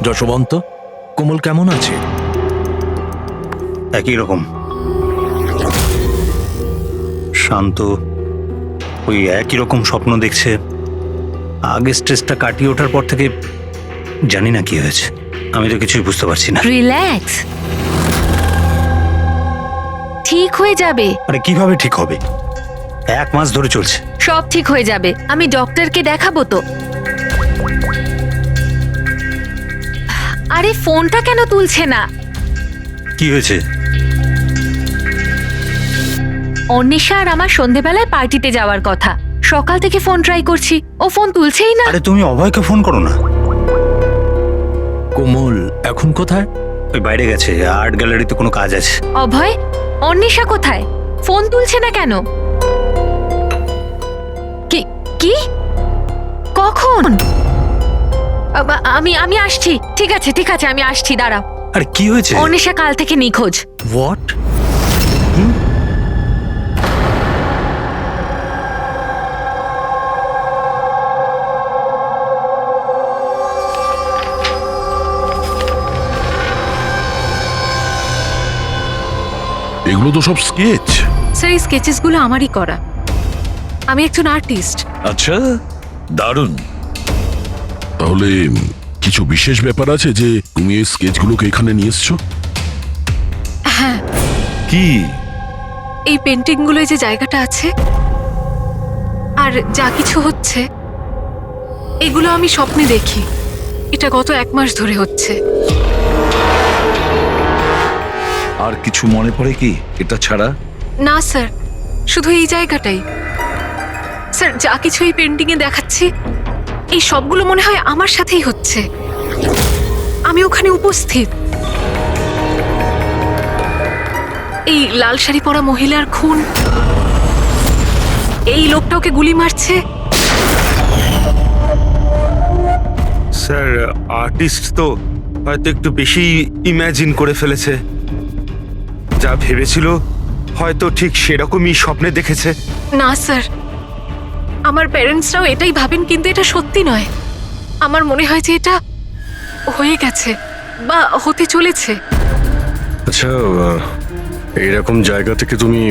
যশবন্ত, কোমল কেমন আছে? একই রকম শান্ত, ওই একই রকম স্বপ্ন দেখছে। আগে স্ট্রেসটা কাটিয়ে ওঠার পর থেকে জানি না কি হয়েছে, আমি তো কিছুই বুঝতে পারছি না। রিল্যাক্স, ঠিক হয়ে যাবে। আরে কিভাবে ঠিক হবে? 1 মাস ধরে চলছে। সব ঠিক হয়ে যাবে, আমি ডক্টরকে দেখাবো তো। আরে ফোনটা কেন তুলছে না? কি হয়েছে? অন্বেষা আর আমার সন্ধেবেলায় পার্টিতে যাওয়ার কথা, সকাল থেকে ফোন ট্রাই করছি, ও ফোন তুলছেই না। আরে তুমি অভয়কে ফোন করো না। কোমল এখন কোথায়? ওই বাইরে গেছে, আর্ট গ্যালারিতে কোনো কাজ আছে। অভয়, অন্বেষা কোথায়? ফোন তুলছে না কেন? কি কি কখন? আমি আসছি। ঠিক আছে ঠিক আছে, আমি আসছি, দাঁড়াও। আরে কি হয়েছে? অন্বেষা কাল থেকে নিখোঁজ। হোয়াট? এগুলো তো সব স্কেচ। স্যার, এই স্কেচেসগুলো আমারই করা। আমি একজন আর্টিস্ট। আচ্ছা, দারুণ। তাহলে কিছু বিশেষ ব্যাপার আছে যে তুমি এই স্কেচগুলোকে এখানে নিয়ে এসছো? হ্যাঁ, কি? এই পেন্টিংগুলোয় যে জায়গাটা আছে আর যা কিছু হচ্ছে, এগুলো আমি স্বপ্নে দেখি। এটা গত 1 মাস ধরে হচ্ছে। আর কিছু মনে পড়ে কি এটা ছাড়া? না স্যার, শুধু এই জায়গাটাই। স্যার, যা কিছু এই পেন্টিংয়ে দেখাচ্ছি, এই সবগুলো মনে হয় আমার সাথেই হচ্ছে। আমি ওখানে উপস্থিত। এই লাল শাড়ি পরা মহিলার খুন, এই লোকটা ওকে গুলি মারছে। স্যার, আর্টিস্ট তো হয়তো একটু বেশি ইমাজিন করে ফেলেছে। যা ভেবেছিল হয়তো ঠিক সেরকমই স্বপ্নে দেখেছে। না স্যার, আমার প্যারেন্টসরাও এটাই ভাবেন, কিন্তু এটা সত্যি নয়। আমার মনে হয় যে এটা হয়ে গেছে বা হতে চলেছে। আচ্ছা, এইরকম জায়গা থেকে তুমি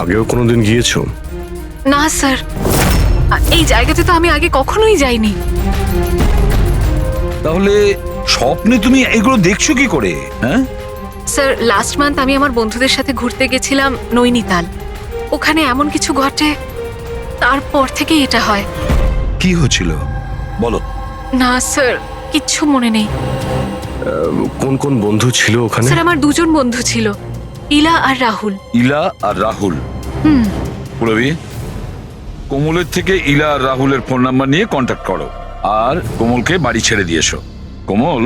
আগেও কোনোদিন গিয়েছো? না স্যার, এই জায়গাতে তো আমি আগে কখনোই যাইনি। তাহলে স্বপ্নে তুমি এগুলো দেখছো কি করে? হ্যাঁ, স্যার, লাস্ট মান্থ আমি আমার বন্ধুদের সাথে ঘুরতে গেছিলাম নৈনিতাল। ওখানে এমন কিছু ঘটে, তারপর থেকেই এটা হয়। কি হয়েছিল বলো? না স্যার, কিচ্ছু মনে নেই। কোন কোন বন্ধু ছিল ওখানে? স্যার, আমার 2জন বন্ধু ছিল, ইলা আর রাহুল। ইলা আর রাহুল? পুরবি, কোমলের থেকে ইলা আর রাহুলের ফোন নাম্বার নিয়ে কন্ট্যাক্ট করো আর কোমলকে বাড়ি ছেড়ে দিয়ে এসো। কোমল,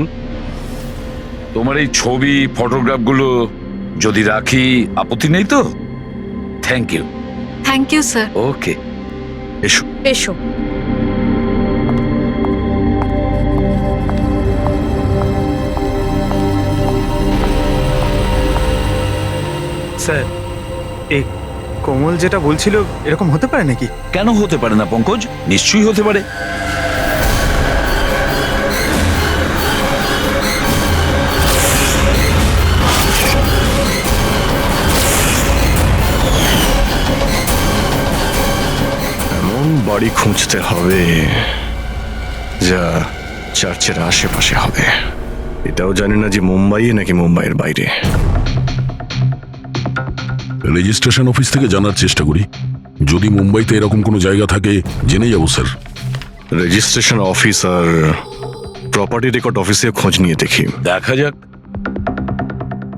তোমার এই ছবি ফটোগ্রাফগুলো যদি রাখি, আপত্তি নেই তো? Thank you. Thank you sir. Okay, এসো। এসো। স্যার, এই কোমল যেটা বলছিল এরকম হতে পারে নাকি? কেন হতে পারে না পঙ্কজ? নিশ্চয়ই হতে পারে। এমন বাড়ি খুঁজতে হবে যা চার্চের আশেপাশে হবে। এটাও জানি না যে মুম্বাইয়ে নাকি মুম্বাইয়ের বাইরে। রেজিস্ট্রেশন অফিস থেকে জানার চেষ্টা করি, যদি মুম্বাইতে এরকম কোনো জায়গা থাকে জেনে যাবো স্যার। রেজিস্ট্রেশন অফিস আর প্রপার্টি রেকর্ড অফিসে খোঁজ নিয়ে দেখি। দেখা যাক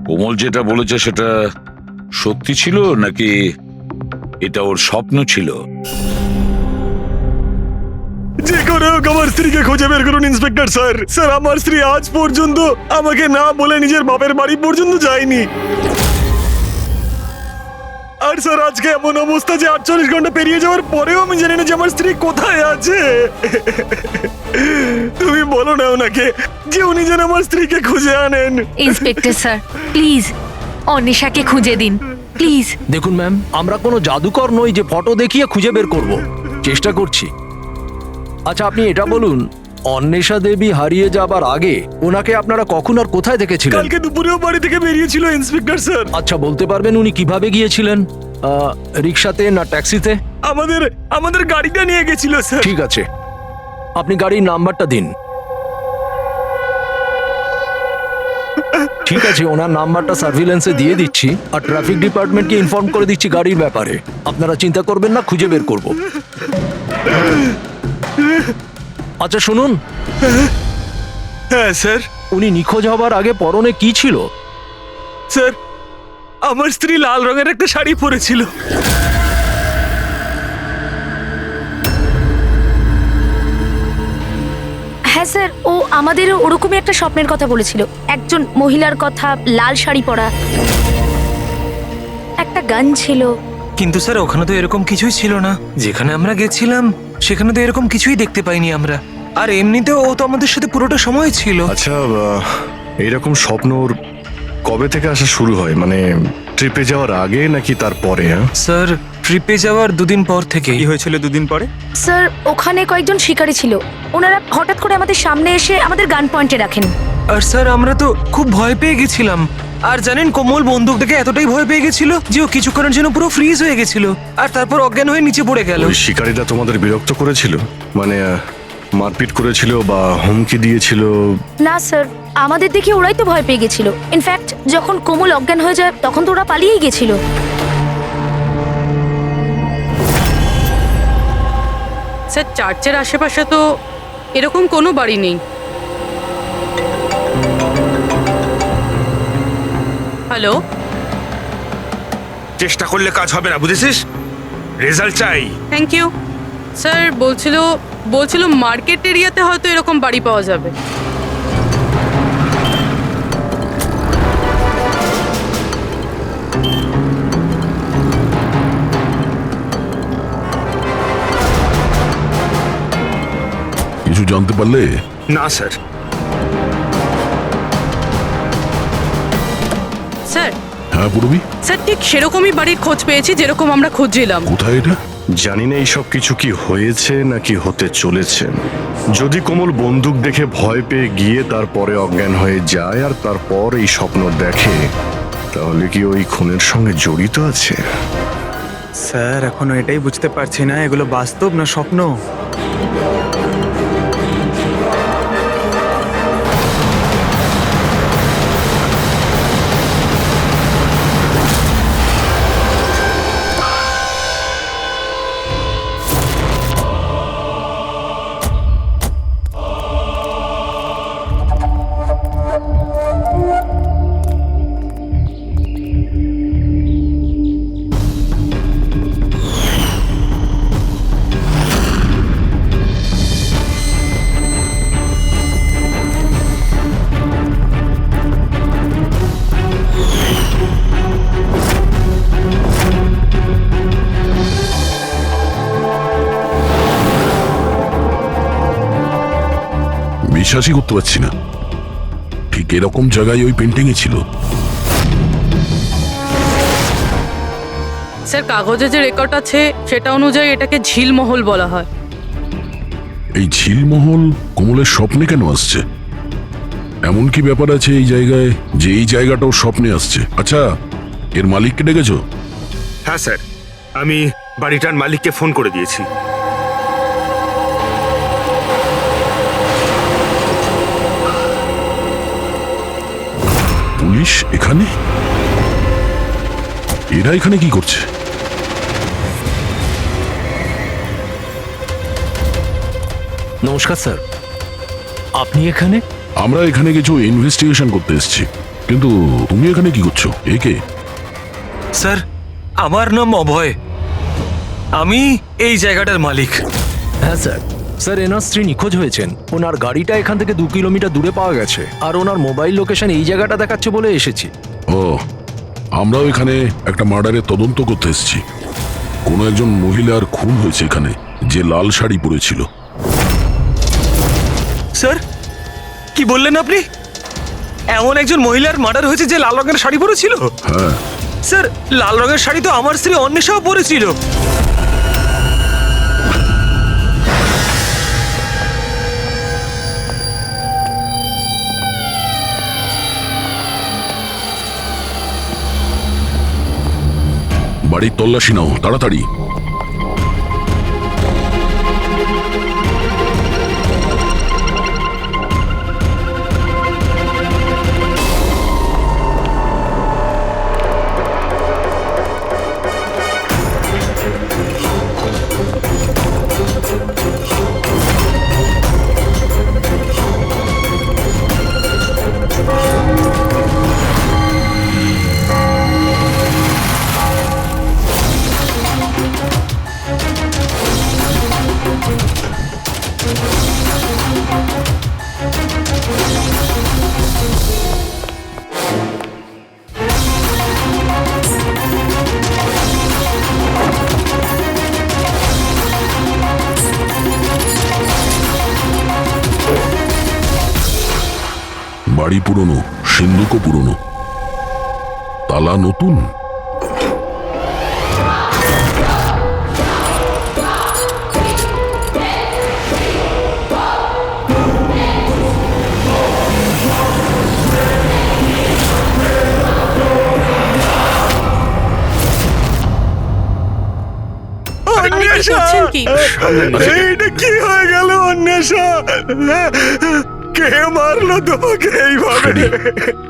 কোমল যেটা বলেছে সেটা সত্যি ছিল নাকি এটা ওর স্বপ্ন ছিল। যে করে হোক আমার স্ত্রীকে খুঁজে বের করুন ইন্সপেক্টর স্যার। স্যার, আমার স্ত্রী আজ পর্যন্ত আমাকে না বলে নিজের বাপের বাড়ি পর্যন্ত যায়নি। আর স্যার, আজকে এমন অবস্থা যে 48 ঘন্টা পেরিয়ে যাওয়ার পরেও আমি জানি না যে আমার স্ত্রী কোথায় আছে। তুমি বলো না ওনাকে যে উনি যেন আমার স্ত্রীকে খুঁজে আনেন। ইন্সপেক্টর স্যার, প্লিজ অন্বেষাকে খুঁজে দিন, প্লিজ। দেখুন ম্যাম, আমরা কোনো জাদুকর নই যে ফটো দেখিয়ে খুঁজে বের করব। চেষ্টা করছি। আচ্ছা, আপনি এটা বলুন, অন্বেষা দেবী হারিয়ে যাবার আগে ওনাকে আপনারা কখন আর কোথায় দেখেছিলেন? কালকে দুপুরেও বাড়ি থেকে বেরিয়েছিল ইন্সপেক্টর স্যার। আচ্ছা, বলতে পারবেন উনি কিভাবে গিয়েছিলেন? রিক্সাতে না ট্যাক্সিতে? আমাদের গাড়িটা নিয়ে গেছিল স্যার। ঠিক আছে, আপনি গাড়ির নাম্বারটা দিন। ঠিক আছে, ওনার নাম্বারটা সার্ভিলেন্সে দিয়ে দিচ্ছি আর ট্রাফিক ডিপার্টমেন্টকে ইনফর্ম করে দিচ্ছি গাড়ির ব্যাপারে। আপনারা চিন্তা করবেন না, খুঁজে বের করব। আচ্ছা শুনুন, হ্যাঁ স্যার। উনি নিখোঁজ হবার আগে পরনে কি ছিল? স্যার, আমার স্ত্রী লাল রঙের একটা শাড়ি পরেছিল। হ্যাঁ স্যার, ও আমাদের ওরকমই একটা স্বপ্নের কথা বলেছিল, একজন মহিলার কথা, লাল শাড়ি পরা, একটা গান ছিল। কিন্তু স্যার ওখানে তো এরকম কিছুই ছিল না। যেখানে আমরা গেছিলাম সেখানে তো এরকম কিছুই দেখতে পাইনি আমরা। আর এমনিতেও ও তো আমাদের সাথে পুরোটা সময় ছিল। আচ্ছা, এইরকম স্বপ্ন ওর কবে থেকে আসা শুরু হয়? মানে ট্রিপে যাওয়ার আগে নাকি তারপরে? স্যার ট্রিপে যাওয়ার দুদিন পর থেকে। কি হয়েছিল দুদিন পরে? স্যার ওখানে কয়েকজন শিকারী ছিল, ওনারা হঠাৎ করে আমাদের সামনে এসে আমাদের গান পয়েন্টে রাখেন। আর স্যার আমরা তো খুব ভয় পেয়ে গেছিলাম। আর জানেন, কোমল বন্দুক দেখে এতটাই ভয় পেয়ে গেছিল যে ও কিছুক্ষণের জন্য পুরো ফ্রিজ হয়ে গেছিল আর তারপর অজ্ঞান হয়ে নিচে পড়ে গেল। ওই শিকারীরা তোমাদের বিরক্ত করেছিল? মানে মারপিট করেছিল বা হুমকি দিয়েছিল? না স্যার, আমাদের দেখে ওরাই তো ভয় পেয়ে গেছিল। ইনফ্যাক্ট যখন কোমল অজ্ঞান হয়ে যায় তখন তো ওরা পালিয়েই গেছিল। স্যার চার্চের আশেপাশে তো এরকম কোনো বাড়ি নেই। হ্যালো, চেষ্টা করলে কাজ হবে না, বুঝেছিস? রেজাল্ট চাই। Thank you. স্যার বলছিল মার্কেট এরিয়াতে হয়তো এরকম বাড়ি পাওয়া যাবে। কিছু জানতে পারলে? না স্যার। স্যার হ্যাঁ পূর্বী, স্যার ঠিক সেরকমই বাড়ির খোঁজ পেয়েছি যেরকম আমরা খুঁজছিলাম। কোথায় এটা? জানি না এইসব কিছু কি হয়েছে নাকি হতে চলেছে। যদি কোমল বন্দুক দেখে ভয় পেয়ে গিয়ে তারপরে অজ্ঞান হয়ে যায় আর তারপর এই স্বপ্ন দেখে, তাহলে কি ওই খুনের সঙ্গে জড়িত আছে? স্যার এখনো এটাই বুঝতে পারছি না, এগুলো বাস্তব না স্বপ্ন। বিশ্বাসই করতে পারছি না, ঠিক এরকম জায়গায় ওই পেন্টিং ছিল। স্যার কাগজে যে রেকর্ড আছে সেটা অনুযায়ী এটাকে ঝিলমহল বলা হয়। এই ঝিলমহল কোমলের স্বপ্নে কেন আসছে? এমন কি ব্যাপার আছে এই জায়গায় যে এই জায়গাটা ওর স্বপ্নে আসছে? আচ্ছা, এর মালিককে ডেকেছো? হ্যাঁ স্যার, আমি বাড়িটার মালিককে ফোন করে দিয়েছি। পুলিশ এখানে? এরা এখানে কি করছে? নমস্কার স্যার, আপনি এখানে? আমরা এখানে কিছু ইনভেস্টিগেশন করতে এসেছি, কিন্তু তুমি এখানে কি করছো? একে? স্যার আমার নাম অভয়, আমি এই জায়গাটার মালিক। হ্যাঁ স্যার। স্যার, এনার স্ত্রী নিখোঁজ হয়েছেন। ওনার গাড়িটা এখান থেকে 2 কিলোমিটার দূরে পাওয়া গেছে আর ওনার মোবাইল লোকেশন এই জায়গাটা দেখাচ্ছে বলে এসেছি। ও, আমরাও এখানে একটা মার্ডারের তদন্ত করতে এসেছি। কোনো একজন মহিলার খুন হয়েছে এখানে, যে লাল শাড়ি পরেছিল। স্যার কি বললেন আপনি? এমন একজন মহিলার মার্ডার হয়েছে যে লাল রঙের শাড়ি পরেছিল? হ্যাঁ স্যার, লাল রঙের শাড়ি তো আমার স্ত্রী অন্বেষাও পরেছিল। বাড়ির তল্লাশি নাও তাড়াতাড়ি। বাড়ি পুরনো, সিন্ধুকও পুরনো, তালা নতুন। করছেন কি? এইটা কি হয়ে গেল অন্বেষা? কে মারলো তোমাকে এইভাবে?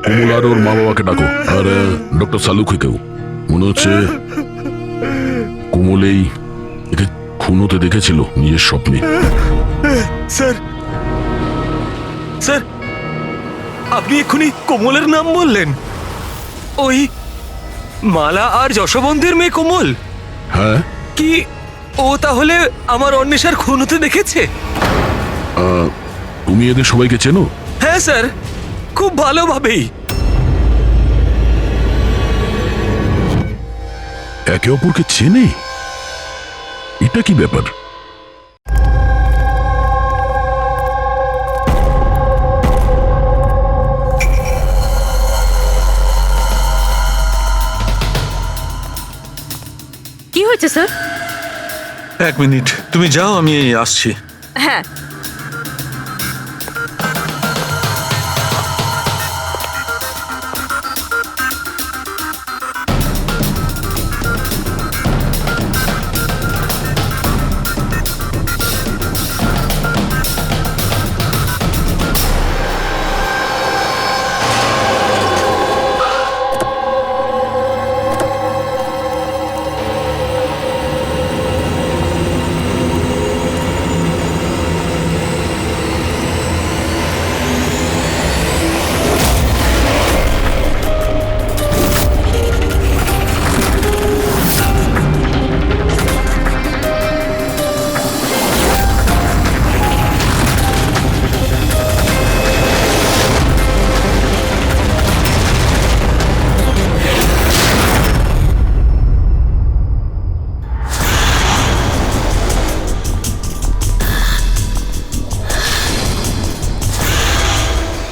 কমল আর ওর মা বাবাকে ডাকো, আর ডক্টর সালুকেও। মনে হচ্ছে কোমল একে খুন হতে দেখেছিল নিজের স্বপ্নে। স্যার, স্যার, আপনি এক্ষুনি কোমলের নাম বললেন? ওই মালা আর যশবন্তের মেয়ে কোমল? হ্যাঁ। কি ও তাহলে আমার অন্বেষার খুন হতে দেখেছে? তুমি এদের সবাইকে চেনো? হ্যাঁ স্যার, খুব ভালোভাবেই। একে অপরকে চেনে? এটা কি ব্যাপার? কি হয়েছে স্যার? 1 মিনিট, তুমি যাও, আমি আসছি। হ্যাঁ।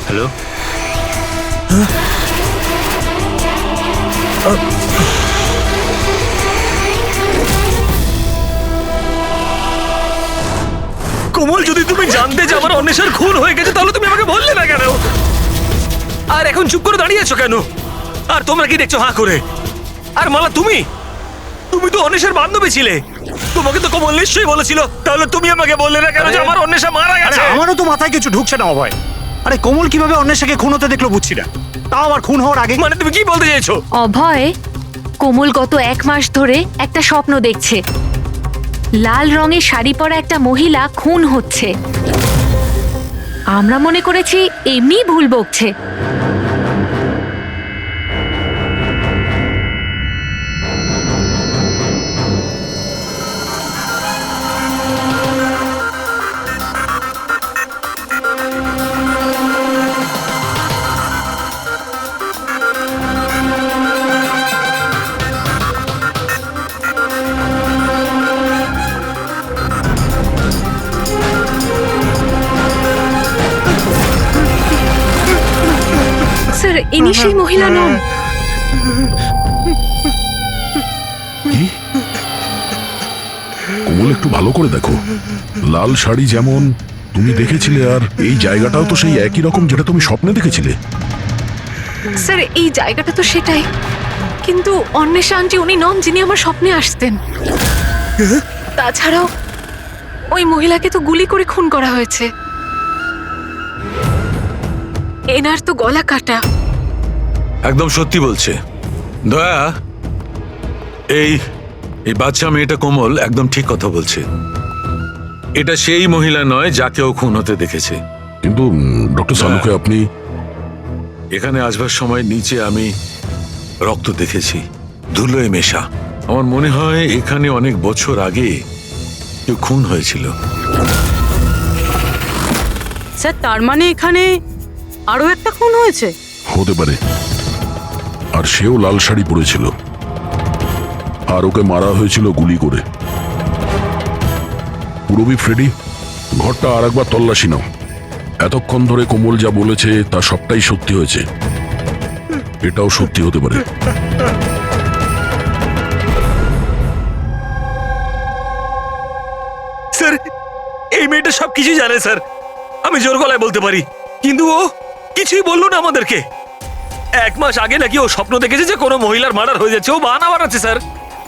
হ্যালো, কোমল, যদি তুমি জানতে যে আমার অন্বেষার খুন হয়ে গেছে তাহলে তুমি আমাকে বললে না কেন? আর এখন চুপ করে দাঁড়িয়ে আছো কেন? আর তোমরা কি দেখছো হাঁ করে? আর মালা, তুমি তো অন্বেষার বান্ধবী ছিলে, তোমাকে তো কোমল নিশ্চয়ই বলেছিল, তাহলে তুমি আমাকে বললে না কেন যে আমার অন্বেষা মারা গেছে? আমারও তো মাথায় কিছু ঢুকছে না অভয়। আরে কোমল কিভাবে অন্বেষাকে খুন হতে দেখলো বুঝছি না, তাও আবার খুন হওয়ার আগে। মানে তুমি কি বলতে চাইছো? অভয়, কোমল গত 1 মাস ধরে একটা স্বপ্ন দেখছে। লাল রঙের শাড়ি পরা একটা মহিলা খুন হচ্ছে। আমরা মনে করেছি এমনি ভুল বকছে। স্যার, ইনি সেই মহিলা নন। কি? কোমল, একটু ভালো করে দেখো। লাল শাড়ি যেমন তুমি দেখেছিলে, আর এই জায়গাটাও তো সেই একই রকম যেটা তুমি স্বপ্নে দেখেছিলে। স্যার, এই জায়গাটা তো সেটাই। কিন্তু অন্বেষা আন্টি উনি নন যিনি আমার স্বপ্নে আসতেন। তাছাড়াও ওই মহিলাকে তো গুলি করে খুন করা হয়েছে। এনার তো গলা কাটা। একদম সত্যি বলছে দয়া। এই এই বাচ্চা মেয়েটা কোমল একদম ঠিক কথা বলছে। এটা সেই মহিলা নয় যাকে ও খুন হতে দেখেছে। কিন্তু ডক্টর সালুকে আপনি এখানে আসবার সময় নিচে আমি রক্ত দেখেছি, ধুলোয় মেশা। আমার মনে হয় এখানে অনেক বছর আগে কেউ খুন হয়েছিল। স্যার তার মানে এখানে আরো একটা খুন হয়েছে? হতে পারে। আর সেও লাল শাড়ি পরেছিল, আর ওকে মারা হয়েছিল গুলি করে। পুরবি ফ্রেডি, ঘরটা আর একবার তল্লাশি নাও। এতক্ষণ ধরে কোমল যা বলেছে তা সবটাই সত্যি হয়েছে। এটাও সত্যি হতে পারে। স্যার এই মেয়েটা সবকিছু জানে স্যার, আমি জোর গলায় বলতে পারি। কিন্তু ও কিছুই বললো না আমাদেরকে। 1 মাস আগে নাকি ও স্বপ্ন দেখেছে যে কোনো মহিলার মার্ডার হয়ে যাচ্ছে। ও বাহানা বানাচ্ছে স্যার,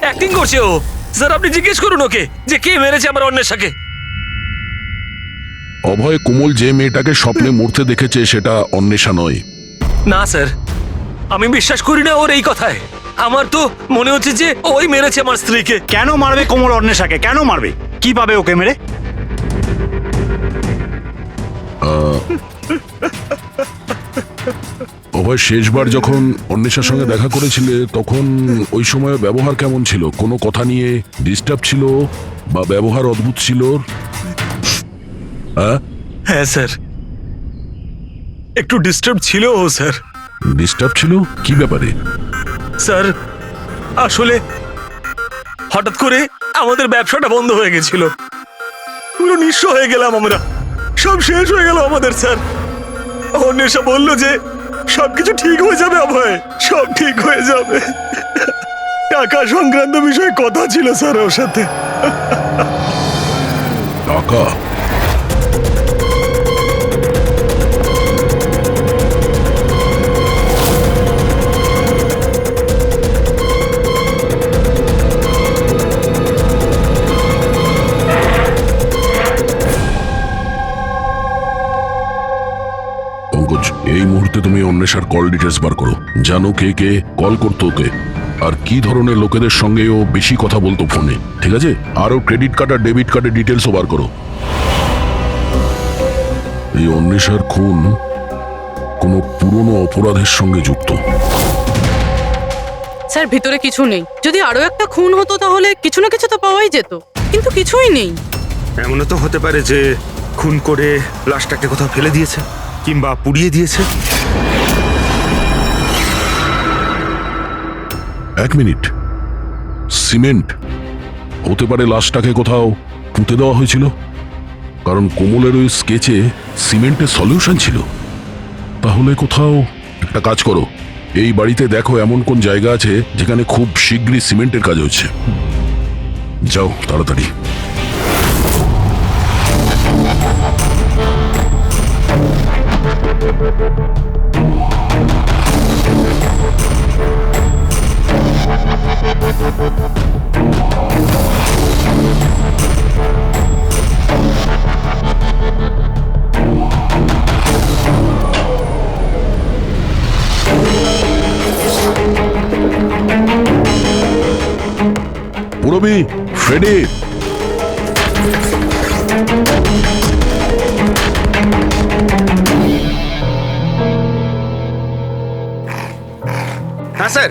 অ্যাক্টিং করছে ও। স্যার আপনি জিজ্ঞেস করুন ওকে যে কে মেরেছে আমার অন্বেষাকে। অভয়, কোমল যে মেয়েটাকে স্বপ্নে মরতে দেখেছে সেটা অন্বেষা নয়। না স্যার, আমি বিশ্বাস করি না ওর এই কথায়। আমার তো মনে হচ্ছে যে ওই মেরেছে আমার স্ত্রীকে। কেন মারবে কোমল অন্বেষাকে? কেন মারবে? কি পাবে ওকে মেরে? অভয়, শেষবার যখন অন্বেষার সঙ্গে দেখা করেছিলে তখন ওই সময় ব্যবহার কেমন ছিল? কোনো কথা নিয়ে ডিস্টার্ব ছিল বা ব্যবহার অদ্ভুত ছিল? হ্যাঁ স্যার, একটু ডিস্টার্ব ছিল ও স্যার। ডিস্টার্ব ছিল? কি ব্যাপারে? স্যার আসলে হঠাৎ করে আমাদের ব্যবসাটা বন্ধ হয়ে গেছিল, পুরো নিঃস্ব হয়ে গেলাম আমরা, সব শেষ হয়ে গেল আমাদের। স্যার অন্বেষা বলল যে সবকিছু ঠিক হয়ে যাবে অভয়, সব ঠিক হয়ে যাবে। টাকা সংক্রান্ত বিষয়ে কথা ছিল স্যার ওর সাথে। টাকা? এই মুহূর্তে তুমি অন্বেষার কল ডিটেলস বার করো। জানো কে কে কল করতো ওকে, আর কি ধরনের লোকেদের সঙ্গে ও বেশি কথা বলতো ফোনে। ঠিক আছে? আরও ক্রেডিট কার্ড আর ডেবিট কার্ডের ডিটেলসও বার করো। এই অন্বেষার খুন কোনো পুরনো অপরাধের সঙ্গে যুক্ত। স্যার ভিতরে কিছু নেই। যদি আরো একটা খুন হতো তাহলে কিছু না কিছু তো পাওয়াই যেত, কিন্তু কিছুই নেই। এমনও তো হতে পারে যে খুন করে লাশটাকে কোথাও ফেলে দিয়েছে কিংবা পুড়িয়ে দিয়েছে। 1 মিনিট, সিমেন্ট হতে পারে লাশটাকে কোথাও পুঁতে দেওয়া হয়েছিল, কারণ কোমলের ওই স্কেচে সিমেন্টের সলিউশন ছিল। তাহলে কোথাও একটা কাজ করো, এই বাড়িতে দেখো এমন কোন জায়গা আছে যেখানে খুব শীঘ্রই সিমেন্টের কাজ হচ্ছে। যাও তাড়াতাড়ি। পুরবি, ফ্রেডি, হ্যাঁ স্যার।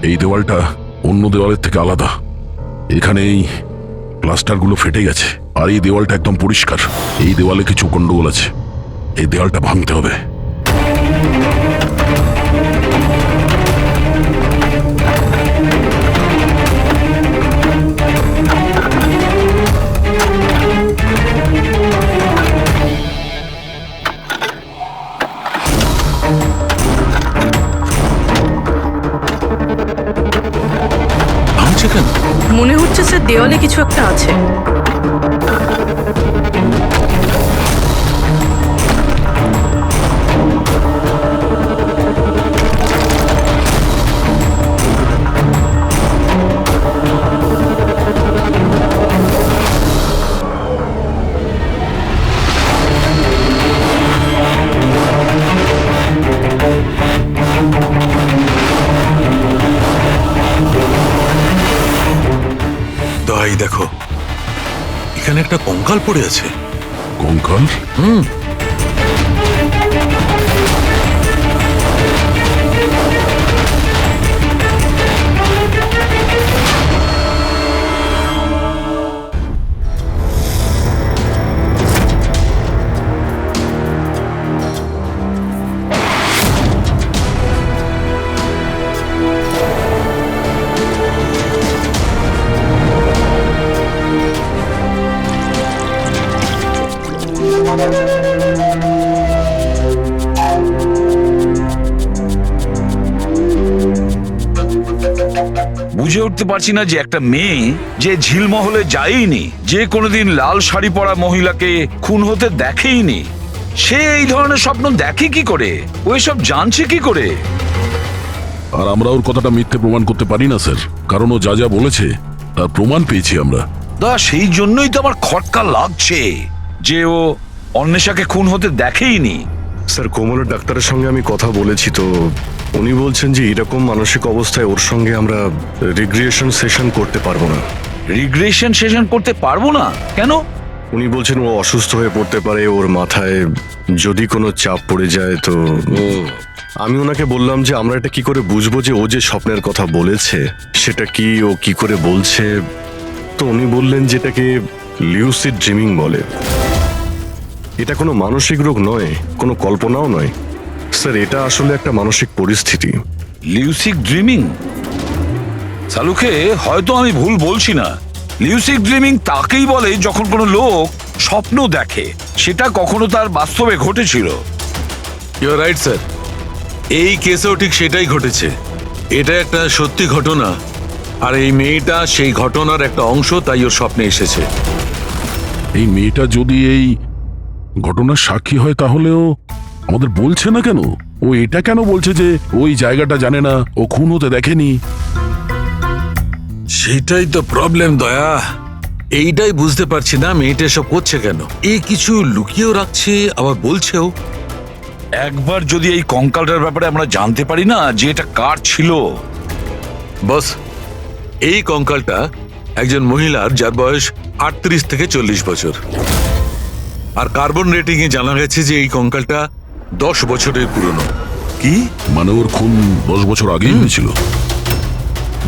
এই দেওয়ালটা অন্য দেওয়ালের থেকে আলাদা। এখানে এই প্লাস্টারগুলো ফেটে গেছে, আর এই দেওয়ালটা একদম পরিষ্কার। এই দেওয়ালে কিছু গন্ডগোল আছে, এই দেওয়ালটা ভাঙতে হবে। মনে হচ্ছে স্যার দেওয়ালে কিছু একটা আছে। একটা কঙ্কাল পড়ে আছে। কঙ্কাল? বুঝে উঠতে পারছি না যে একটা মেয়ে যে ঝিলমহলে যায়নি, যে কোনোদিন লাল শাড়ি পরা মহিলাকে খুন হতে দেখেইনি, সে এই ধরনের স্বপ্ন দেখে কি করে? ও এসব জানছে কি করে? আর আমরা ওর কথাটা মিথ্যে প্রমাণ করতে পারি না স্যার, কারণ ও যা যা বলেছে তার প্রমাণ পেয়েছি আমরা। সেই জন্যই তো আমার খটকা লাগছে যে ও অন্বেষাকে খুন হতে দেখেইনি। স্যার, কোমলের ডাক্তারের সঙ্গে আমি কথা বলেছি, তো উনি বলছেন যে এরকম মানসিক অবস্থায় ওর সঙ্গে আমরা রিগ্রেশন সেশন করতে পারবো না। রিগ্রেশন সেশন করতে পারবো না কেন? উনি বলছেন ও অসুস্থ হয়ে পড়তে পারে, ওর মাথায় যদি কোনো চাপ পড়ে যায় তো। আমি ওনাকে বললাম যে আমরা এটা কি করে বুঝবো যে ও যে স্বপ্নের কথা বলেছে সেটা কি, ও কি করে বলছে। তো উনি বললেন যেটাকে লিউসিড ড্রিমিং বলে। এটা কোনো মানসিক রোগ নয়, কোনো কল্পনাও নয় স্যার, এটা আসলে একটা মানসিক পরিস্থিতি। লিউসিড ড্রিমিং? সালুকে হয়তো আমি ভুল বলছি না। লিউসিড ড্রিমিং তাকেই বলে যখন কোনো লোক স্বপ্ন দেখে, সেটা কখনো তার বাস্তবে ঘটেছিল। ইউ আর রাইট স্যার, এই কেসেও ঠিক সেটাই ঘটেছে। এটা একটা সত্যি ঘটনা, আর এই মেয়েটা সেই ঘটনার একটা অংশ, তাই ওর স্বপ্নে এসেছে। এই মেয়েটা যদি এই ঘটনার সাক্ষী হয় তাহলেও আমাদের বলছে না কেন? ও এটা কেন বলছে যে ওই জায়গাটা জানে না, ও খুন হতে দেখেনি? সেটাই তো প্রবলেম দয়া, এইটাই বুঝতে পারছি না মেয়েটা সব করছে কেন। এই কিছু লুকিয়েও রাখছে আবার বলছেও। একবার যদি এই কঙ্কালটার ব্যাপারে আমরা জানতে পারি না যে এটা কার ছিল। বস, এই কঙ্কালটা একজন মহিলার, যার বয়স 38 থেকে 40 বছর। আর কার্বন রেটিং এ জানা গেছে যে এই কঙ্কালটা 10 বছরের পুরনো। কি মানে ওর খুন 10 বছর আগেই হয়েছিল?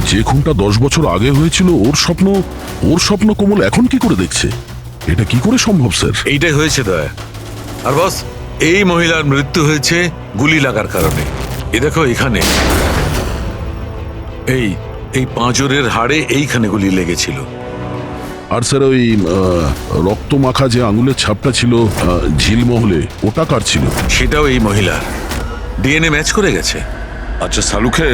যে খুনটা 10 বছর আগে হয়েছিল ওর স্বপ্ন কোমল এখন কি করে দেখছে? এটা কি করে সম্ভব স্যার? এইটাই হয়েছে দয়া। আর বস, এই মহিলার মৃত্যু হয়েছে গুলি লাগার কারণে। এ দেখো এখানে, এই পাঁজরের হাড়ে এইখানে গুলি লেগেছিল। আর স্যার ওই রক্ত মাখা যে আঙুলের ছাপটা ছিল ঝিলমহলে, ওটা কার ছিল? সেটাও এই মহিলার। ডিএনএ ম্যাচ করে গেছে। আচ্ছা সালুকে,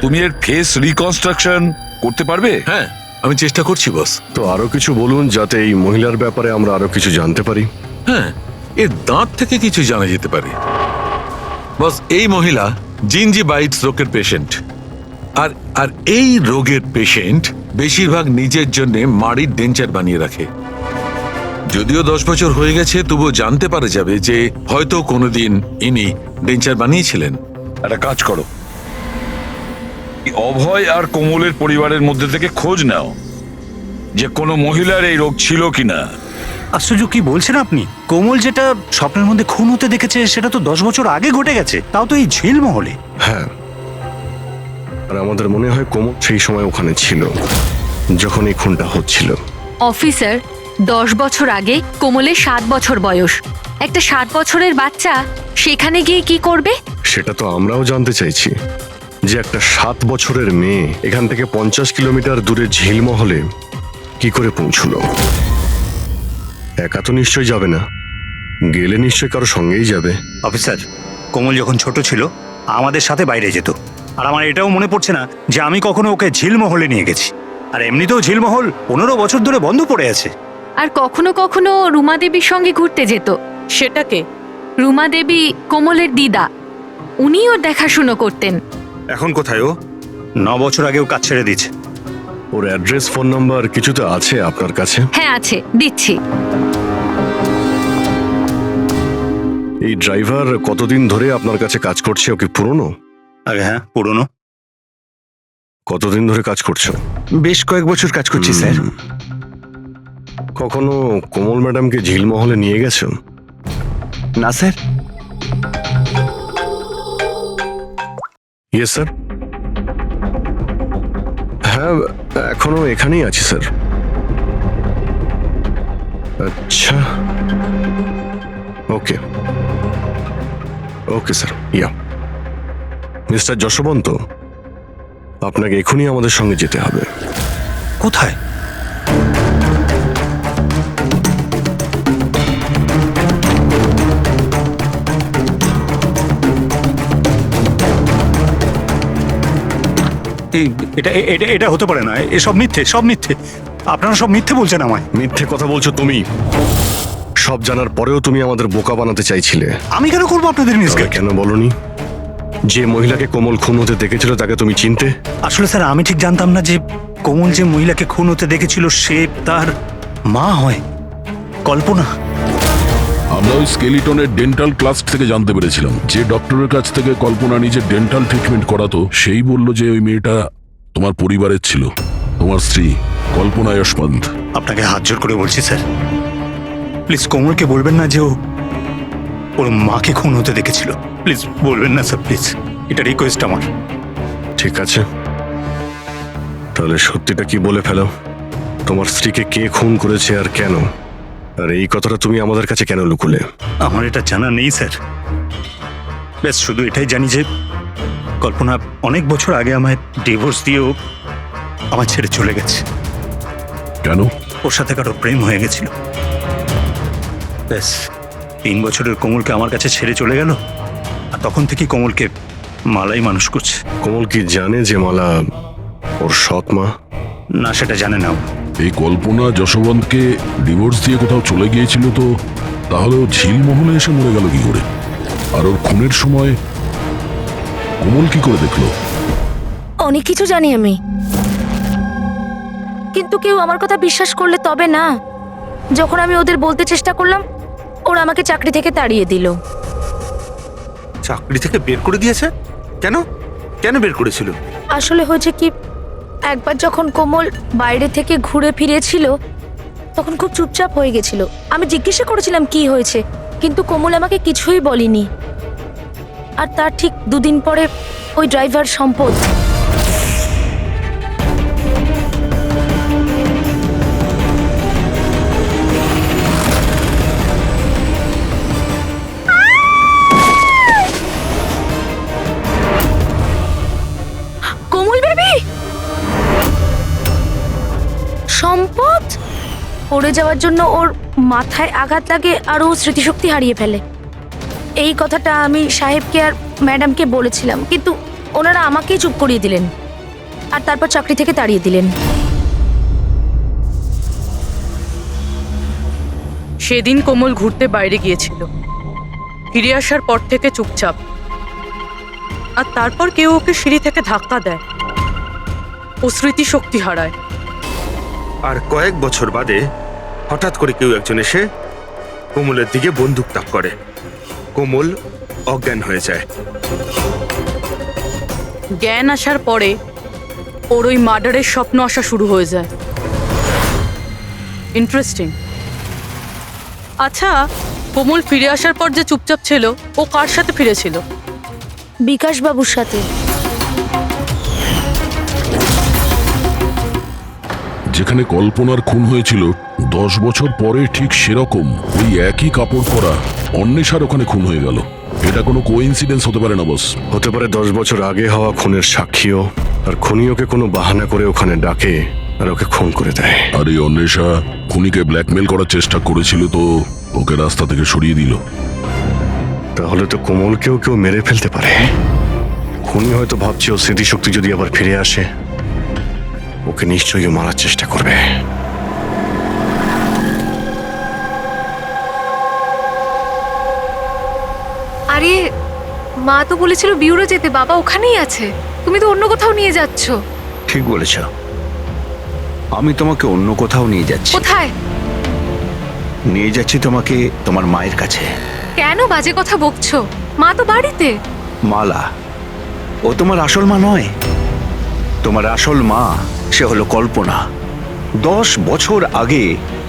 তুমি এর ফেস রিকনস্ট্রাকশন করতে পারবে? হ্যাঁ, আমি চেষ্টা করছি বস। তো আরো কিছু বলুন যাতে এই মহিলার ব্যাপারে আমরা আরো কিছু জানতে পারি। হ্যাঁ, এর দাঁত থেকে কিছু জানা যেতে পারে। বস, এই মহিলা জিঞ্জিভাইটিস রোগের পেশেন্ট। আর এই রোগের পেশেন্ট বেশিরভাগ নিজের জন্য মাড়ির ডেঞ্চার বানিয়ে রাখে। যদিও 10 বছর হয়ে গেছে, তবুও জানতে পারা যাবে যে হয়তো কোনোদিন ইনি ডেঞ্চার বানিয়েছিলেন। একটা কাজ করো, অভয় আর কোমলের পরিবারের মধ্যে থেকে খোঁজ নাও যে কোনো মহিলার এই রোগ ছিল কিনা। আশ্চর্য, কি বলছেন আপনি? কোমল যেটা স্বপ্নের মধ্যে খুন হতে দেখেছে সেটা তো 10 বছর আগে ঘটে গেছে, তাও তো এই ঝিলমহলে। হ্যাঁ, আর আমাদের মনে হয় কোমল সেই সময় ওখানে ছিল যখন এই খুনটা হচ্ছিল। অফিসার, 10 বছর আগে কোমলের 7 বছর বয়স। একটা 7 বছরের বাচ্চা সেখানে গিয়ে কি করবে? সেটা তো আমরাও জানতে চাইছি যে একটা 7 বছরের মেয়ে এখান থেকে 50 কিলোমিটার দূরে ঝিলমহলে কি করে পৌঁছলো। একা তো নিশ্চয়ই যাবে না, গেলে নিশ্চয়ই কারো সঙ্গেই যাবে। অফিসার, কোমল যখন ছোট ছিল আমাদের সাথে বাইরে যেত, আর আমার এটাও মনে পড়ছে না যে আমি কখনো ওকে ঝিলমহলে নিয়ে গেছি। আর এমনিতেও ঝিলমহল 15 বছর ধরে বন্ধ পড়ে আছে। আর কখনো কখনো রুমা দেবীর সঙ্গে ঘুরতে যেত। সেটাকে রুমা দেবী কোমলের দিদা, উনিও দেখাশুনো করতেন। এখন কোথায় ও? 9 বছর আগেও কাজ ছেড়ে দিয়েছে। ওর অ্যাড্রেস, ফোন নাম্বার কিছু তো আছে আপনার কাছে? হ্যাঁ আছে, দিচ্ছি। এই ড্রাইভার কতদিন ধরে আপনার কাছে কাজ করছে? ওকে পুরনো? আরে হ্যাঁ, পুরনো। কতদিন ধরে কাজ করছো? বেশ কয়েক বছর কাজ করছি স্যার। কখনো কোমল ম্যাডামকে ঝিলমহলে নিয়ে গেছো? না স্যার। Yes sir. হ্যাঁ, এখনো এখানেই আছি স্যার। আচ্ছা, ওকে ওকে স্যার। ইয়া মিস্টার যশবন্ত, আপনাকে এখনই আমাদের সঙ্গে যেতে হবে। কোথায়? এটা এটা এটা হতে পারে না, এসব মিথ্যে, সব মিথ্যে। আপনারা সব মিথ্যে বলছেন আমায়। মিথ্যে কথা বলছো তুমি। সব জানার পরেও তুমি আমাদের বোকা বানাতে চাইছিলে। আমি কেন করবো আপনাদের মিসকে? তবে কেন বলনি যে মহিলাকে কোমল খুন হতে দেখেছিল তাকে তুমি চিনতে? আসলে স্যার, আমি ঠিক জানতাম না যে কোমল যে মহিলাকে খুন হতে দেখেছিল সে তার মা হয়, কল্পনা। আমরা ওই স্কেলিটনের ডেন্টাল ক্লাস থেকে জানতে পেরেছিলাম যে ডক্টরের কাছ থেকে কল্পনা নিজের ডেন্টাল ট্রিটমেন্ট করাতো, সেই বলল যে ওই মেয়েটা তোমার পরিবারের ছিল, তোমার স্ত্রী কল্পনা যশবন্ত। আপনাকে হাত জোর করে বলছি স্যার, প্লিজ কোমলকে বলবেন না যে ওর মাকে খুন হতে দেখেছিল। প্লিজ বলবেন না স্যার, প্লিজ, এটা রিকোয়েস্ট আমার। ঠিক আছে, তাহলে সত্যিটা কি বলে ফেলো। তোমার স্ত্রীকে কে খুন করেছে আর কেন? আর এই কথাটা তুমি আমাদের কাছে কেন লুকুলে? আমার এটা জানা নেই স্যার। ব্যাস শুধু এটাই জানি যে কল্পনা অনেক বছর আগে আমায় ডিভোর্স দিয়েও আমার ছেড়ে চলে গেছে। কেন? ওর সাথে কারো প্রেম হয়ে গেছিল। ব্যাস 3 বছরের কোমলকে আমার কাছে ছেড়ে চলে গেল, আর তখন থেকে কোমলকে মালাই মানুষ করছে। কোমল কি জানে যে মালা ওর সৎ মা? না, সেটা জানে না। এই কল্পনা যশবন্তকে ডিভোর্স দিয়ে কোথাও চলে গিয়েছিল, তো তাহলে ও ঝিলমহলে এসে মরে গেল কি করে? আর ওর খুনের সময় কোমল কি করে দেখলো? অনেক কিছু জানি আমি, কিন্তু কেউ আমার কথা বিশ্বাস করলে তবে না। যখন আমি ওদের বলতে চেষ্টা করলাম, ওরা আমাকে চাকরি থেকে তাড়িয়ে দিল। চাকরি থেকে বের করে দিয়েছে? কেন কেন বের করেছিল? আসলে হয়েছে কি, একবার যখন কোমল বাইরে থেকে ঘুরে ফিরেছিল তখন খুব চুপচাপ হয়ে গেছিল। আমি জিজ্ঞাসা করেছিলাম কি হয়েছে, কিন্তু কোমল আমাকে কিছুই বলেনি। আর তার ঠিক 2 দিন পরে ওই ড্রাইভার সম্পদ সম্পদ পড়ে যাওয়ার জন্য ওর মাথায় আঘাত লাগে আর ও স্মৃতিশক্তি হারিয়ে ফেলে। এই কথাটা আমি সাহেবকে আর ম্যাডামকে বলেছিলাম, কিন্তু ওনারা আমাকেই চুপ করিয়ে দিলেন আর তারপর চাকরি থেকে তাড়িয়ে দিলেন। সেদিন কোমল ঘুরতে বাইরে গিয়েছিল, ফিরে আসার পর থেকে চুপচাপ। আর তারপর কেউ ওকে সিঁড়ি থেকে ধাক্কা দেয়, ও স্মৃতিশক্তি হারায়। আর কয়েক বছর বাদে হঠাৎ করে কেউ একজন এসে কোমলের দিকে বন্দুক তাক করে। কোমল অজ্ঞান হয়ে যায়। জ্ঞান আসার পরে ওর ওই মার্ডারের স্বপ্ন আসা শুরু হয়ে যায়। ইন্টারেস্টিং। আচ্ছা, কোমল ফিরে আসার পর যে চুপচাপ ছিল, ও কার সাথে ফিরেছিল? বিকাশ বাবুর সাথে। যেখানে কল্পনার খুন হয়েছিল 10 বছর পরে ঠিক সেরকম ওই একই কাপড় পরা অন্বেষার ওখানে খুন হয়ে গেল। এটা কোনো কোইন্সিডেন্স হতে পারে না বস। হতে পারে 10 বছর আগে হওয়া খুনের সাক্ষীও, আর খুনি ওকে কোনো বাহানা করে ওখানে ডাকে আর ওকে খুন করে দেয়। আর এই অন্বেষা খুনিকে ব্ল্যাকমেল করার চেষ্টা করেছিল, তো ওকে রাস্তা থেকে সরিয়ে দিল। তাহলে তো কোমলকেও কেউ মেরে ফেলতে পারে। খুনি হয়তো ভাবছে ও স্মৃতিশক্তি যদি আবার ফিরে আসে, ওকে নিশ্চয়ই মারার চেষ্টা করবে। আরে মা তো বলেছিল বিউরো যেতে, বাবা ওখানেই আছে। তুমি তো অন্য কোথাও নিয়ে যাচ্ছ। ঠিক বলেছ, আমি তোমাকে অন্য কোথাও নিয়ে যাচ্ছি। কোথায় নিয়ে যাচ্ছি? তোমাকে তোমার মায়ের কাছে। কেন বাজে কথা বকছো? মা তো বাড়িতে। মালা, ও তোমার আসল মা নয়। তোমার আসল মা সে হলো কল্পনা। 10 বছর আগে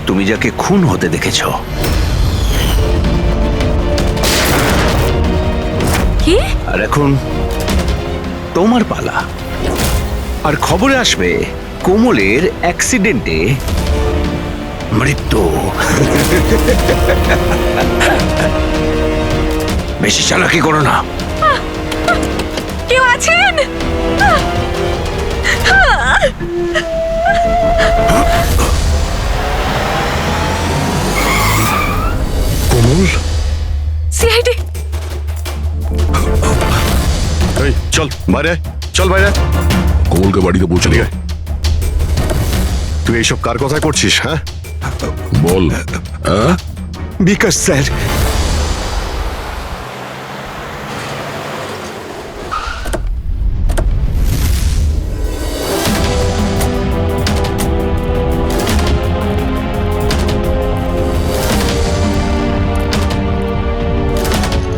তুমি যাকে খুন হতে দেখেছ। কি? আর এখন তোমার পালা। আর খবরে আসবে কোমলের অ্যাক্সিডেন্টে মৃত্যু। বেশি চালাকি করো না। কেউ আছেন? কোমল, সিআইডি। এই চল বাইরে আয়, চল বাইরে আয়। কোমলকে বাড়িতে পৌঁছে নিয়ে আয়। তুই এইসব কার কথায় করছিস? হ্যাঁ, বল। হ্যাঁ, বিকাশ স্যার।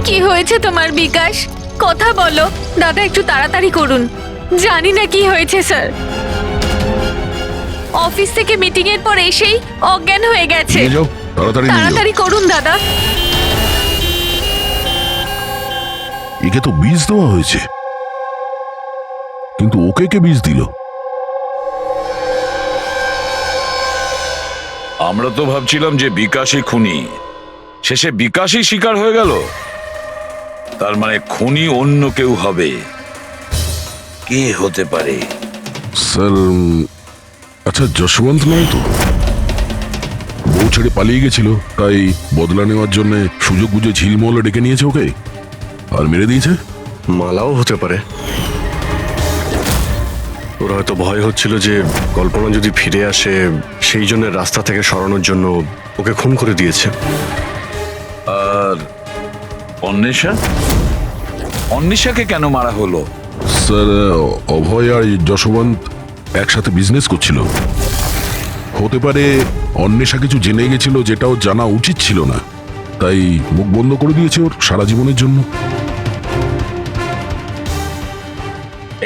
কি হয়েছে তোমার বিকাশ? কথা বলো দাদা, একটু তাড়াতাড়ি করুন। জানি না কি হয়েছে স্যার। অফিস থেকে মিটিং এর পর এসেই অজ্ঞান হয়ে গেছে। নিয়ে যাও, তাড়াতাড়ি নিয়ে যাও। তাড়াতাড়ি করুন দাদা। একে তো বীজ দেওয়া হয়েছে, কিন্তু ওকে কে বীজ দিল? আমরা তো ভাবছিলাম যে বিকাশই খুনি, শেষে বিকাশই শিকার হয়ে গেল। তার মানে খুনি অন্য কেউ হবে। কে হতে পারে? স্যার, আচ্ছা যশবন্ত নয় তো? বউ ছেড়ে পালিয়ে গেছিল, তাই বদলা নেওয়ার জন্য সুযোগ বুঝে ঝিলমহলে ডেকে নিয়েছে ওকে আর মেরে দিয়েছে। মালাও হতে পারে। ওর হয়তো ভয় হচ্ছিল যে কল্পনা যদি ফিরে আসে, সেই জন্য রাস্তা থেকে সরানোর জন্য ওকে খুন করে দিয়েছে। আর অন্বেষা? অন্বেষাকে কেন মারা হলো? স্যার, অভয় আর যশবন্ত একসাথে বিজনেস করছিল। হতে পারে অন্বেষা কিছু জেনে গেছিল যেটা ওর জানা উচিত ছিল না, তাই মুখ বন্ধ করে দিয়েছে ওর সারা জীবনের জন্য।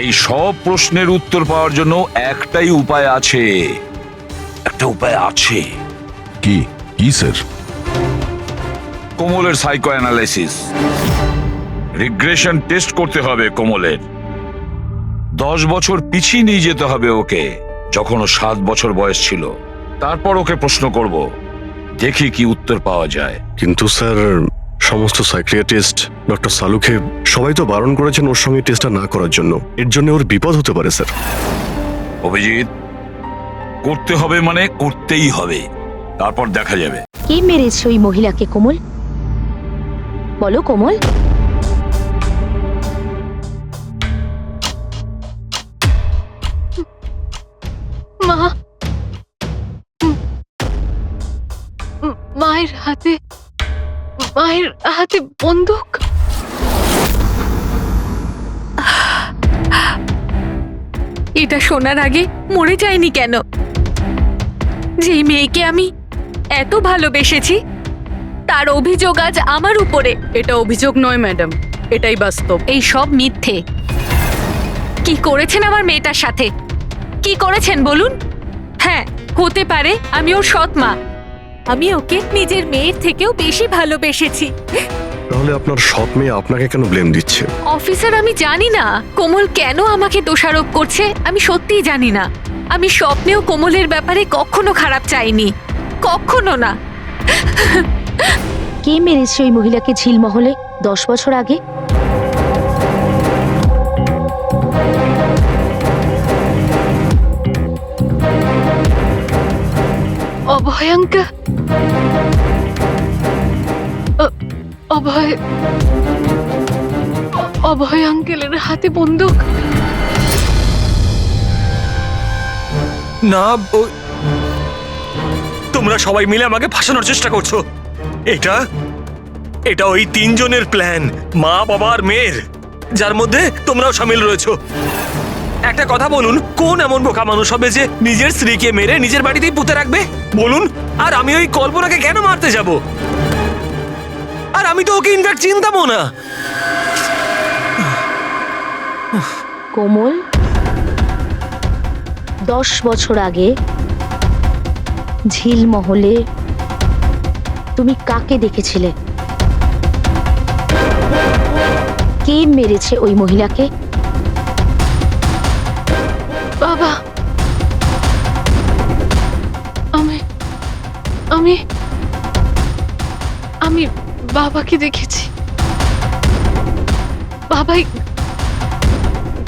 এই সব প্রশ্নের উত্তর পাওয়ার জন্য একটাই উপায় আছে। একটা উপায় আছে। কি কি স্যার? কোমলের সাইকো অ্যানালাইসিস, রিগ্রেশন টেস্ট করতে হবে কোমলের। 10 বছর পিছিয়ে নিয়ে যেতে হবে ওকে, যখন ও 7 বছর বয়স ছিল। তারপর ওকে প্রশ্ন করব, দেখি কি উত্তর পাওয়া যায়। কিন্তু স্যার, সমস্ত সাইকিয়াট্রিস্ট, ডক্টর সালুকে সবাই তো বারণ করেছেন ওর সঙ্গে টেস্টটা না করার জন্য। এর জন্য ওর বিপদ হতে পারে স্যার। অভিজিৎ, করতে হবে মানে করতেই হবে, তারপর দেখা যাবে। কে মেরেছে ওই মহিলাকে কোমল? বলো কোমল। মা, মায়ের হাতে বন্দুক। এটা শোনার আগে মরে যায়নি কেন? যেই মেয়েকে আমি এত ভালোবেসেছি, তার অভিযোগ আজ আমার উপরে। এটা অভিযোগ নয় ম্যাডাম, এটাই বাস্তব। এই সব মিথ্যে। কি করেছেন আমার মেয়েটার সাথে? কি করেছেন বলুন? হ্যাঁ, হতে পারে আমি ওর সৎ মা, আমি ওকে নিজের মেয়ের থেকেও বেশি ভালোবেসেছি। তাহলে আপনার সৎ মেয়ে আপনাকে কেন ব্লেম দিচ্ছে? অফিসার, আমি জানি না কোমল কেন আমাকে দোষারোপ করছে। আমি সত্যিই জানি না। আমি স্বপ্নেও কোমলের ব্যাপারে কখনো খারাপ চাইনি, কখনো না। কে মেরেছে ওই মহিলাকে ঝিলমহলে 10 বছর আগে? অভয়াঙ্কা। অভয় আঙ্কেলের হাতে বন্দুক। না, তোমরা সবাই মিলে আমাকে ফাঁসানোর চেষ্টা করছো। এটা ওই 3 জনের প্ল্যান, মা, বাবা আর মেয়ের, যার মধ্যে তোমরাও সামিল রয়েছো। একটা কথা বলুন, কোন এমন বোকা মানুষ হবে যে নিজের স্ত্রীকে মেরে নিজের বাড়িতেই পুঁতে রাখবে বলুন? আর আমি ওই কল্পনাকে কেন মারতে যাব? আর আমি তো ওকে ইনফ্যাক্ট চিনতামও না। কোমল 10 বছর আগে ঝিলমহলে তুমি কাকে দেখেছিলে? কে মেরেছে ওই মহিলাকে? বাবা, আমি আমি আমি বাবাকে দেখেছি।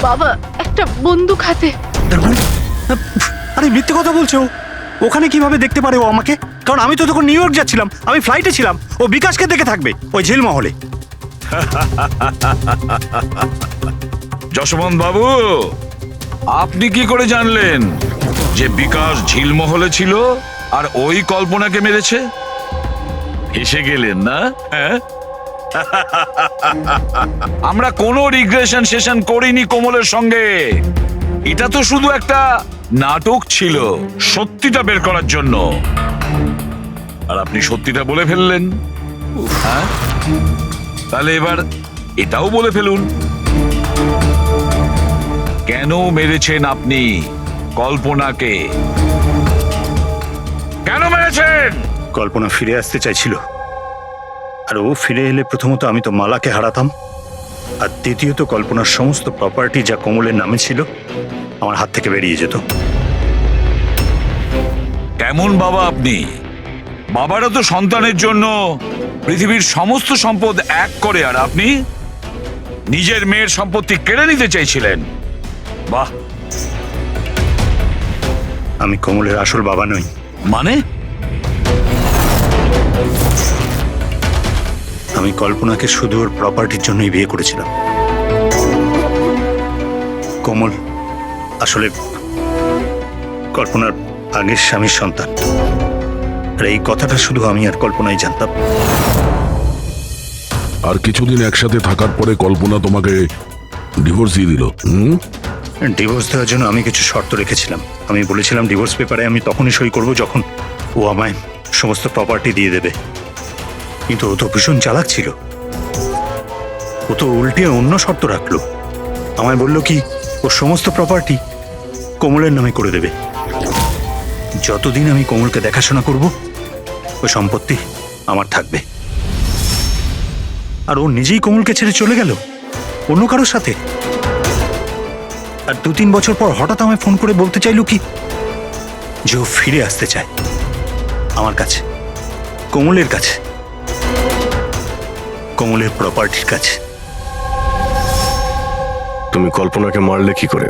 বাবা একটা বন্দুক হাতে। আরে মিথ্যে কথা বলছো। ওখানে কিভাবে দেখতে পারে ও আমাকে? কারণ আমি তো তখন নিউ ইয়র্ক যাচ্ছিলাম, আমি ফ্লাইটে ছিলাম। ও বিকাশকে দেখে থাকবে ওই ঝিলমহলে। যশবন্ত বাবু, আপনি কি করে জানলেন যে বিকাশ ঝিলমহলে ছিল আর ওই কল্পনাকে মেরেছে? এসে গেলেন না? হ্যাঁ, আমরা কোনো রিগ্রেশন সেশন করিনি কোমলের সঙ্গে। এটা তো শুধু একটা নাটক ছিল সত্যিটা বের করার জন্য, আর আপনি সত্যিটা বলে ফেললেন। হ্যাঁ, তাহলে এবার এটাও বলে ফেলুন, কেন মেরেছেন আপনি কল্পনাকে? কেন মেরেছেন? কল্পনা ফিরে আসতে চাইছিল, আর ও ফিরে এলে প্রথমত আমি তো মালাকে হারাতাম, আর দ্বিতীয়ত কল্পনার সমস্ত প্রপার্টি যা কোমলের নামে ছিল আমার হাত থেকে বেরিয়ে যেত। কেমন বাবা আপনি? বাবারা তো সন্তানের জন্য পৃথিবীর সমস্ত সম্পদ এক করে, আর আপনি নিজের মেয়ের সম্পত্তি কেড়ে নিতে চাইছিলেন। বাহ! আমি কোমলের আসল বাবা নই। মানে? আমি কল্পনাকে শুধু ওর প্রপার্টির জন্যই বিয়ে করেছিলাম। কোমল আসলে কল্পনার আগের স্বামীর সন্তান, আর এই কথাটা শুধু আমি আর কল্পনাই জানতাম। আর কিছুদিন একসাথে থাকার পরে কল্পনা তোমাকে ডিভোর্স দিয়ে দিল। ডিভোর্স দেওয়ার জন্য আমি কিছু শর্ত রেখেছিলাম। আমি বলেছিলাম ডিভোর্স পেপারে আমি তখনই সই করব যখন ও আমায় সমস্ত প্রপার্টি দিয়ে দেবে। কিন্তু ও তো ভীষণ চালাক ছিল। ও তো উল্টে অন্য শর্ত রাখলো। আমায় বলল কি ও সমস্ত প্রপার্টি কোমলের নামে করে দেবে। যতদিন আমি কোমলকে দেখাশোনা করব ওই সম্পত্তি আমার থাকবে। আর ও নিজেই কোমলকে ছেড়ে চলে গেল অন্য কারোর সাথে। আর 2-3 বছর পর হঠাৎ আমায় ফোন করে বলতে চাইল কি যে ও ফিরে আসতে চায় আমার কাছে, কোমলের কাছে, কোমলের প্রপার্টির কাছে। তুমি কল্পনাকে মারলে কি করে?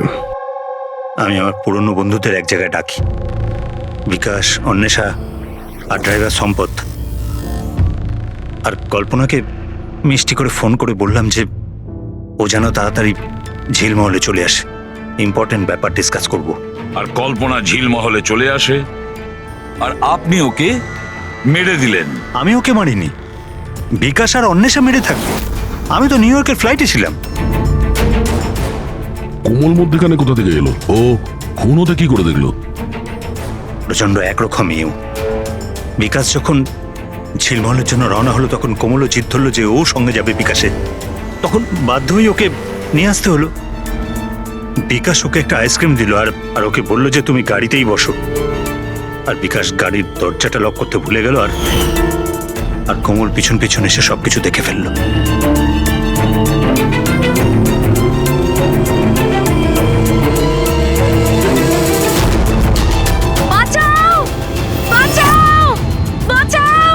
আমি আমার পুরনো বন্ধুদের এক জায়গায় ডাকি, বিকাশ, অন্বেষা আর ড্রাইভার সম্পদ। আর কল্পনাকে মিষ্টি করে ফোন করে বললাম যে ও যেন তাড়াতাড়ি ঝিলমহলে চলে আসে, ইম্পর্টেন্ট ব্যাপার ডিসকাস করব। আর কল্পনা ঝিলমহলে চলে আসে, আর আপনি ওকে মেরে দিলেন। আমি ওকে মারিনি, বিকাশ আর অন্বেষা মেরে থাকবে। আমি তো নিউ ইয়র্কের ফ্লাইটে ছিলাম। কোমল মধ্যেখানে কোথা থেকে এলো? ও খুন হতে কি করে দেখলো? প্রচন্ড একরকমইও। বিকাশ যখন ঝিলমহলের জন্য রওনা হলো তখন কোমলও জিদ ধরলো যে ও সঙ্গে যাবে বিকাশে। তখন বাধ্য হয়ে ওকে নিয়ে আসতে হলো। বিকাশ ওকে একটা আইসক্রিম দিল আর ওকে বললো যে তুমি গাড়িতেই বসো। আর বিকাশ গাড়ির দরজাটা লক করতে ভুলে গেল, আর কোমল পিছন পিছন এসে সবকিছু দেখে ফেললো। বাঁচাও! বাঁচাও! বাঁচাও!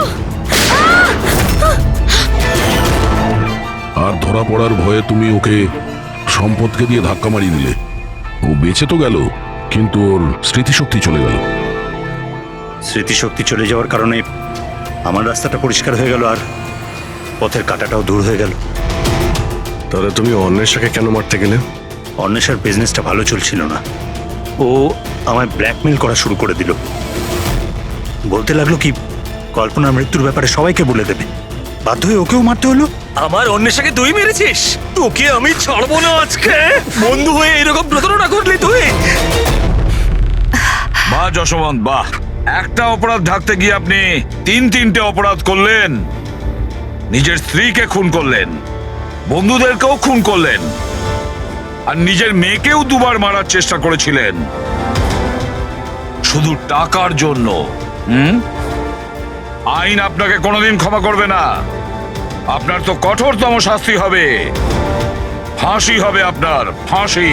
আর ধরা পড়ার ভয়ে তুমি ওকে সম্পদকে দিয়ে ধাক্কা মারিয়ে দিলে। ও বেঁচে তো গেল, কিন্তু ওর স্মৃতিশক্তি চলে গেল। স্মৃতিশক্তি চলে যাওয়ার কারণে আমার রাস্তাটা পরিষ্কার হয়ে গেল, আর পথের কাঁটাটাও দূর হয়ে গেল। তাহলে তুমি অন্বেষাকে কেন মারতে গেলে? অন্বেষার বিজনেসটা ভালো চলছিল না। ও আমায় ব্ল্যাকমেল করা শুরু করে দিল। বলতে লাগলো কি কল্পনার মৃত্যুর ব্যাপারে সবাইকে বলে দেবে। বাধ্য হয়ে ওকেও মারতে হলো। আমার অন্বেষাকে তুই মেরেছিস? তোকে আমি ছাড়বো না আজকে। বন্ধু হয়ে এরকম প্রতারণা করলি তুই? বাহ যশবন্ত, বাহ! একটা অপরাধ ঢাকতে গিয়ে আপনি 3-3টে অপরাধ করলেন। নিজের স্ত্রীকে খুন করলেন, বন্ধুদেরকেও খুন করলেন, আর নিজের মেয়েকেও 2বার মারার চেষ্টা করেছিলেন শুধু টাকার জন্য। আইন আপনাকে কোনোদিন ক্ষমা করবে না। আপনার তো কঠোরতম শাস্তি হবে, ফাঁসি হবে আপনার, ফাঁসি।